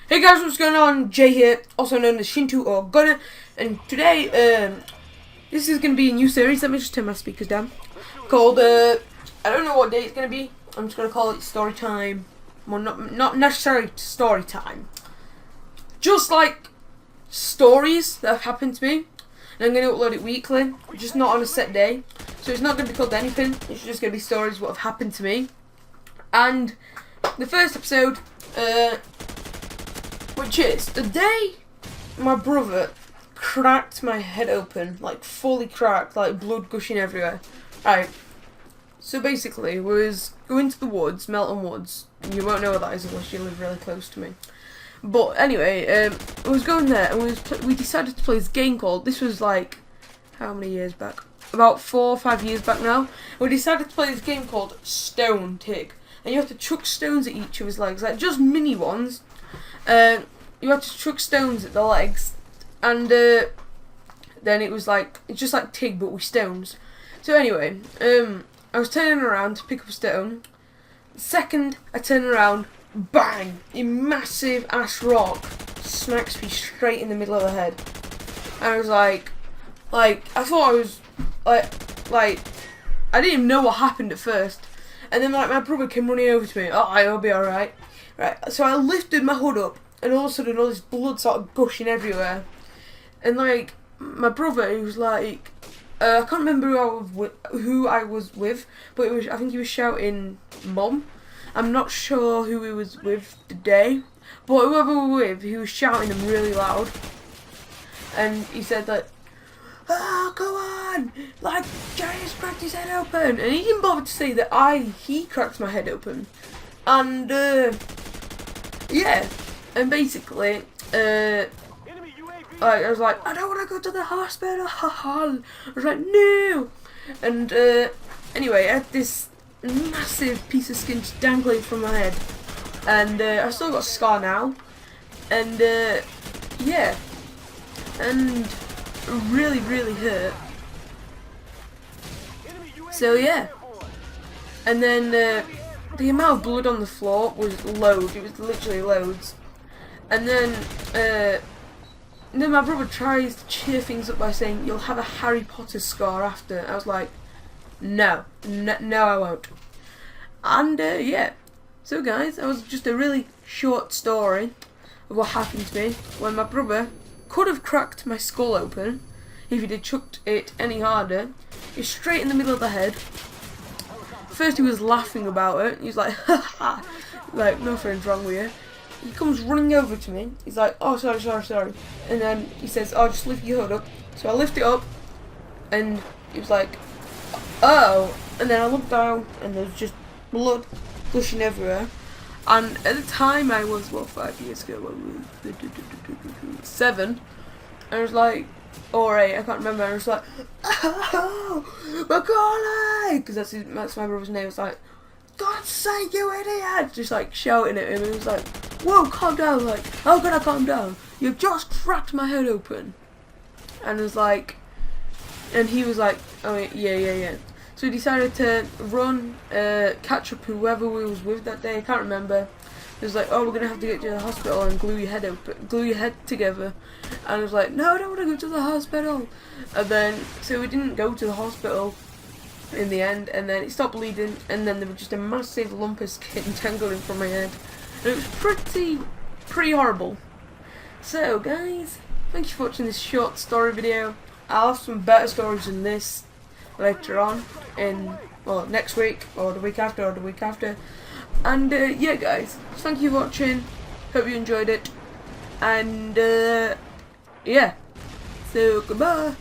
Hey guys, what's going on? Jay here, also known as Shintu or Gunner, and today, this is going to be a new series. Let me just turn my speakers down. Called, I don't know what day it's going to be. I'm just going to call it story time. Well, not necessarily story time. Just like stories that have happened to me. And I'm going to upload it weekly, just not on a set day. So it's not going to be called anything. It's just going to be stories what have happened to me. And the first episode, which is the day my brother cracked my head open, like fully cracked, like blood gushing everywhere. Right. So basically, we was going to the woods, Melton Woods. You won't know what that is unless you live really close to me. But anyway, we was going there and we decided to play this game called. This was like how many years back? About 4 or 5 years back now. We decided to play this game called Stone Tig, and you have to chuck stones at each other's legs, like just mini ones. You had to chuck stones at the legs, and then it was like, it's just like Tig but with stones. So anyway, I was turning around to pick up a stone. The second I turn around, bang! A massive ass rock smacks me straight in the middle of the head. And I was like I thought I was like I didn't even know what happened at first. And then like my brother came running over to me. Oh, I'll be alright. Right, so I lifted my hood up, and all of a sudden all this blood started gushing everywhere. And like my brother, he was like, I can't remember who I was with, but I think he was shouting "Mom." I'm not sure who he was with today, but whoever we were with, he was shouting them really loud. And he said that, "Oh, go on! Like, Jerry's cracked his head open!" And he didn't bother to say that he cracked my head open. And, yeah. And basically, I was like, "I don't want to go to the hospital." I was like, "No!" And, anyway, I had this massive piece of skin just dangling from my head. And, I still got a scar now. And, yeah. And really, really hurt. So yeah. And then the amount of blood on the floor was loads. It was literally loads. And then my brother tries to cheer things up by saying, "You'll have a Harry Potter scar after." I was like, no, I won't. And yeah. So guys, that was just a really short story of what happened to me when my brother could have cracked my skull open if he'd have chucked it any harder. It's straight in the middle of the head. First he was laughing about it. He was like, "Ha ha," like nothing's wrong with you. He comes running over to me. He's like, "Oh, sorry." And then he says, "Oh, just lift your hood up." So I lift it up, and he was like, "Oh." And then I looked down, and there's just blood gushing everywhere. And at the time I was, 5 years ago, 7, I was like, or 8, I can't remember. I was like, "Oh, Macaulay!" Because that's my brother's name. I was like, "God's sake, you idiot!" Just like shouting at him. He was like, "Whoa, calm down!" Like, "How can I calm down? You've just cracked my head open." And I was like, and he was like, "Oh yeah." So we decided to run, catch up whoever we was with that day. I can't remember. It was like, "Oh, we're gonna have to get to the hospital and glue your head together." And I was like, "No, I don't want to go to the hospital." And then, so we didn't go to the hospital in the end. And then it stopped bleeding. And then there was just a massive lump of skin tangling from my head. And it was pretty horrible. So, guys, thank you for watching this short story video. I'll have some better stories than this later on next week or the week after. And yeah guys, thank you for watching, hope you enjoyed it, and yeah, so goodbye.